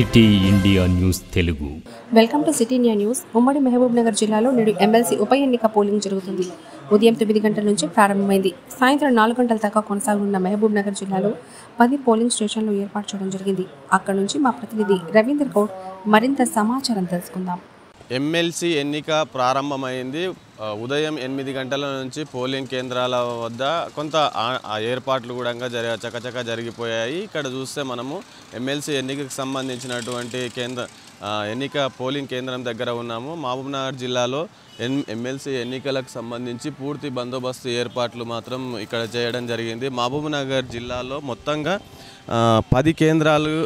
City India news Telugu. Welcome to city India news. ఉమ్మడి మహబూబ్ నగర్ జిల్లాలో నేడు ఎమ్మెల్సీ ఉప ఎన్నిక పోలింగ్ జరుగుతుంది. ఉదయం 9 గంటల నుంచి ప్రారంభమైంది. సాయంత్రం 4 గంటల దాకా కొనసాగనున్న మహబూబ్ నగర్ జిల్లాలో 10 పోలింగ్ స్టేషన్లు ఏర్పాటు చేయడం జరిగింది. అక్కడ నుంచి మా ప్రతినిధి రవీందర్ గౌడ్ మరింత సమాచారం తెలుసుకుందాం. ఎమ్మెల్సీ ఎన్నిక ప్రారంభమైంది. ఉదయం 8 గంటల నుంచి పోలింగ్ కేంద్రాల వద్ద కొంత ఏర్పాట్లు కూడా చకచక జరిగిపోయాయి. ఇక్కడ చూస్తే మనము ఎమ్మెల్సీ ఎన్నికకు సంబంధించినటువంటి ఎన్నిక పోలింగ్ కేంద్రం దగ్గర ఉన్నాము. మహబూబ్నగర్ జిల్లాలో ఎమ్మెల్సీ ఎన్నికలకు సంబంధించి పూర్తి బందోబస్తు ఏర్పాట్లు మాత్రం ఇక్కడ చేయడం జరిగింది. మహబూబ్నగర్ జిల్లాలో మొత్తంగా 10 కేంద్రాలు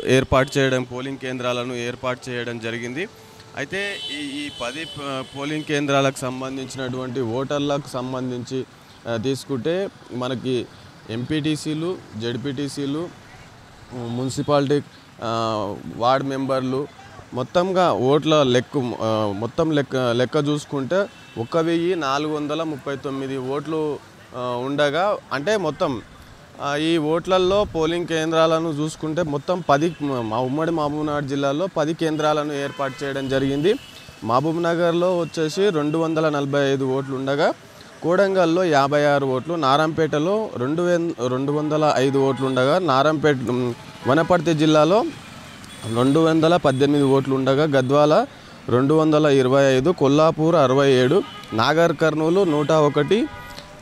పోలింగ్ కేంద్రాలను ఏర్పాటు చేయడం జరిగింది. అయితే ఈ 10 పోలింగ్ కేంద్రాలకు సంబంధించినటువంటి ఓటర్లకు సంబంధించి తీసుకుంటే మనకి ఎంపీటీసీలు, జెడ్పీటీసీలు, మున్సిపాలిటీ వార్డ్ మెంబర్లు మొత్తంగా ఓట్ల లెక్క చూసుకుంటే 1439 ఓట్లు ఉండగా, అంటే మొత్తం ఈ ఓట్లలో పోలింగ్ కేంద్రాలను చూసుకుంటే మొత్తం ఉమ్మడి మహబూబ్నగర్ జిల్లాలో 10 కేంద్రాలను ఏర్పాటు చేయడం జరిగింది. మహబూబ్నగర్లో వచ్చేసి 245 ఓట్లు ఉండగా, కోడంగల్లో 56 ఓట్లు, నారాయణపేటలో 205 ఓట్లు ఉండగా, వనపర్తి జిల్లాలో 218 ఓట్లు ఉండగా, గద్వాల 225, కొల్లాపూర్ 67, నాగర్ కర్నూలు 101,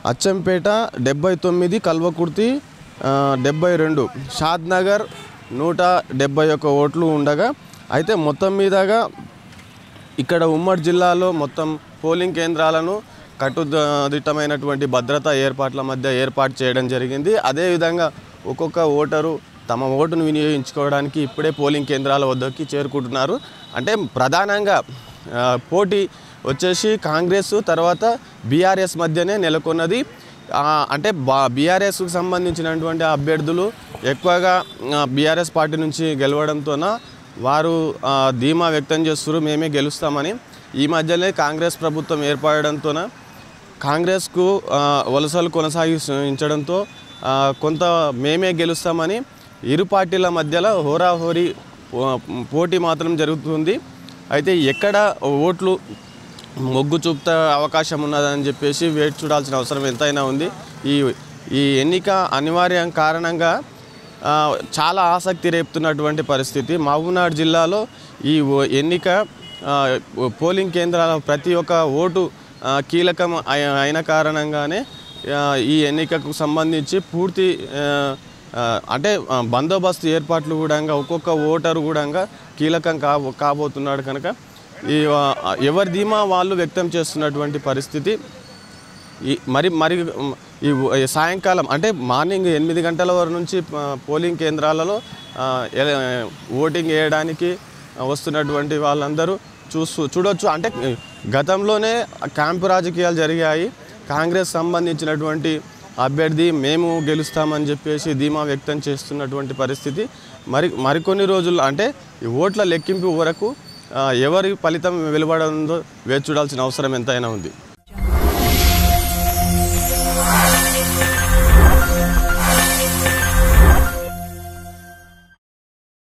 అచ్చంపేట 79, కల్వకుర్తి 72, షాద్నగర్ 171 ఓట్లు ఉండగా, అయితే మొత్తం మీదగా ఇక్కడ ఉమ్మడి జిల్లాలో మొత్తం పోలింగ్ కేంద్రాలను కట్టుదిట్టమైనటువంటి భద్రతా ఏర్పాట్ల మధ్య ఏర్పాటు చేయడం జరిగింది. అదేవిధంగా ఒక్కొక్క ఓటరు తమ ఓటును వినియోగించుకోవడానికి ఇప్పుడే పోలింగ్ కేంద్రాల వద్దకి చేరుకుంటున్నారు. అంటే ప్రధానంగా పోటీ వచ్చేసి కాంగ్రెస్ తర్వాత బీఆర్ఎస్ మధ్యనే నెలకొన్నది. అంటే బీఆర్ఎస్కు సంబంధించినటువంటి అభ్యర్థులు ఎక్కువగా బీఆర్ఎస్ పార్టీ నుంచి గెలవడంతోన వారు ధీమా వ్యక్తం చేస్తున్నారు, మేమే గెలుస్తామని. ఈ మధ్యనే కాంగ్రెస్ ప్రభుత్వం ఏర్పడడంతోన కాంగ్రెస్కు వలసలు కొనసాగించడంతో కొంత మేమే గెలుస్తామని ఇరు పార్టీల మధ్యలో హోరాహోరీ పోటీ మాత్రం జరుగుతుంది. అయితే ఎక్కడ ఓట్లు మొగ్గు చూపుతా అవకాశం ఉన్నదని చెప్పేసి వేచి చూడాల్సిన అవసరం ఎంతైనా ఉంది. ఈ ఎన్నిక అనివార్యం కారణంగా చాలా ఆసక్తి రేపుతున్నటువంటి పరిస్థితి. మహబూబ్నగర్ జిల్లాలో ఈ ఎన్నిక పోలింగ్ కేంద్రాల ప్రతి ఒక్క ఓటు కీలకం అయిన కారణంగానే ఈ ఎన్నికకు సంబంధించి పూర్తి అంటే బందోబస్తు ఏర్పాట్లు కూడా ఒక్కొక్క ఓటరు కూడా కీలకం కాబోతున్నాడు కనుక ఎవరి ధీమా వాళ్ళు వ్యక్తం చేస్తున్నటువంటి పరిస్థితి. మరి ఈ సాయంకాలం అంటే మార్నింగ్ 8 గంటల వరకు నుంచి పోలింగ్ కేంద్రాలలో ఓటింగ్ వేయడానికి వస్తున్నటువంటి వాళ్ళందరూ చూడొచ్చు. అంటే గతంలోనే క్యాంపు రాజకీయాలు జరిగాయి. కాంగ్రెస్ సంబంధించినటువంటి అభ్యర్థి మేము గెలుస్తామని చెప్పేసి ధీమా వ్యక్తం చేస్తున్నటువంటి పరిస్థితి. మరికొన్ని రోజులు అంటే ఈ ఓట్ల లెక్కింపు వరకు ఎవరి ఫలితం వెలువడంలో వేచి చూడాల్సిన అవసరం ఎంతైనా ఉంది.